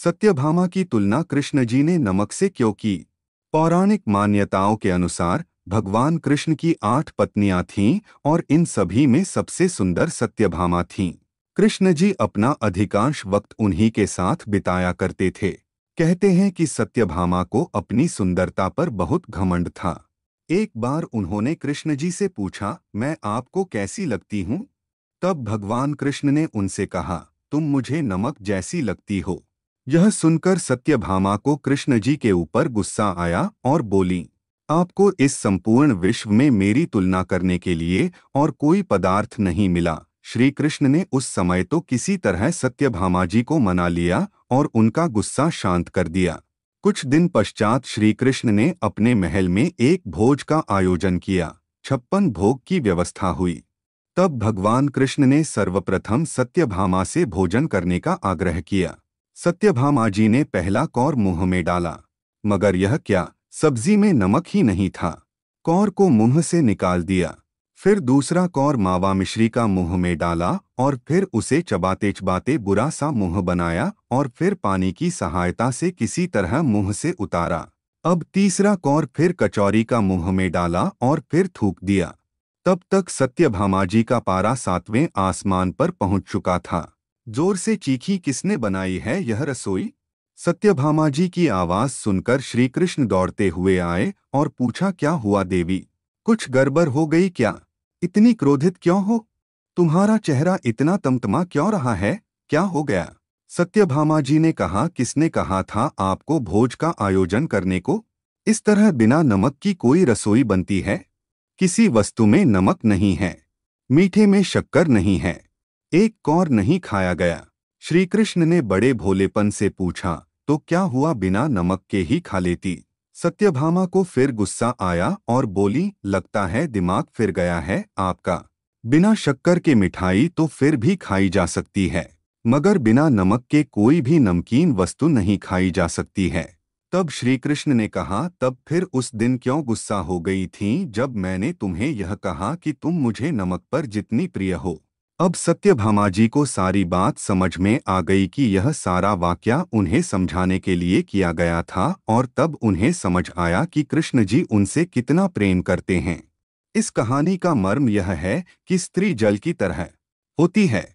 सत्यभामा की तुलना कृष्ण जी ने नमक से क्यों की? पौराणिक मान्यताओं के अनुसार भगवान कृष्ण की 8 पत्नियां थीं और इन सभी में सबसे सुंदर सत्यभामा थीं। कृष्ण जी अपना अधिकांश वक्त उन्हीं के साथ बिताया करते थे। कहते हैं कि सत्यभामा को अपनी सुंदरता पर बहुत घमंड था। एक बार उन्होंने कृष्ण जी से पूछा, मैं आपको कैसी लगती हूँ? तब भगवान कृष्ण ने उनसे कहा, तुम मुझे नमक जैसी लगती हो। यह सुनकर सत्यभामा को कृष्ण जी के ऊपर गुस्सा आया और बोली, आपको इस संपूर्ण विश्व में मेरी तुलना करने के लिए और कोई पदार्थ नहीं मिला। श्री कृष्ण ने उस समय तो किसी तरह सत्यभामा जी को मना लिया और उनका गुस्सा शांत कर दिया। कुछ दिन पश्चात श्री कृष्ण ने अपने महल में एक भोज का आयोजन किया। 56 भोग की व्यवस्था हुई। तब भगवान कृष्ण ने सर्वप्रथम सत्यभामा से भोजन करने का आग्रह किया। सत्यभामा जी ने पहला कौर मुंह में डाला, मगर यह क्या, सब्जी में नमक ही नहीं था। कौर को मुंह से निकाल दिया। फिर दूसरा कौर मावा मिश्री का मुंह में डाला और फिर उसे चबाते चबाते बुरा सा मुंह बनाया और फिर पानी की सहायता से किसी तरह मुंह से उतारा। अब तीसरा कौर फिर कचौरी का मुंह में डाला और फिर थूक दिया। तब तक सत्यभामा जी का पारा 7वें आसमान पर पहुंच चुका था। जोर से चीखी, किसने बनाई है यह रसोई? सत्यभामा जी की आवाज सुनकर श्री कृष्ण दौड़ते हुए आए और पूछा, क्या हुआ देवी, कुछ गड़बड़ हो गई क्या? इतनी क्रोधित क्यों हो? तुम्हारा चेहरा इतना तमतमा क्यों रहा है? क्या हो गया? सत्यभामा जी ने कहा, किसने कहा था आपको भोज का आयोजन करने को? इस तरह बिना नमक की कोई रसोई बनती है? किसी वस्तु में नमक नहीं है, मीठे में शक्कर नहीं है, एक कौर नहीं खाया गया। श्री कृष्ण ने बड़े भोलेपन से पूछा, तो क्या हुआ, बिना नमक के ही खा लेती? सत्यभामा को फिर गुस्सा आया और बोली, लगता है दिमाग फिर गया है आपका। बिना शक्कर के मिठाई तो फिर भी खाई जा सकती है, मगर बिना नमक के कोई भी नमकीन वस्तु नहीं खाई जा सकती है। तब श्री कृष्ण ने कहा, तब फिर उस दिन क्यों गुस्सा हो गई थी जब मैंने तुम्हें यह कहा कि तुम मुझे नमक पर जितनी प्रिय हो? अब सत्यभामा जी को सारी बात समझ में आ गई कि यह सारा वाकया उन्हें समझाने के लिए किया गया था और तब उन्हें समझ आया कि कृष्ण जी उनसे कितना प्रेम करते हैं। इस कहानी का मर्म यह है कि स्त्री जल की तरह होती है,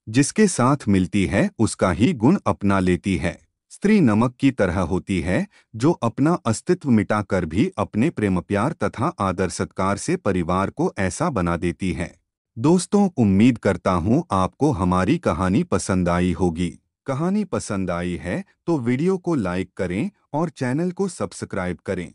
जिसके साथ मिलती है उसका ही गुण अपना लेती है। स्त्री नमक की तरह होती है, जो अपना अस्तित्व मिटाकर भी अपने प्रेम प्यार तथा आदर सत्कार से परिवार को ऐसा बना देती है। दोस्तों, उम्मीद करता हूँ आपको हमारी कहानी पसंद आई होगी। कहानी पसंद आई है तो वीडियो को लाइक करें और चैनल को सब्सक्राइब करें।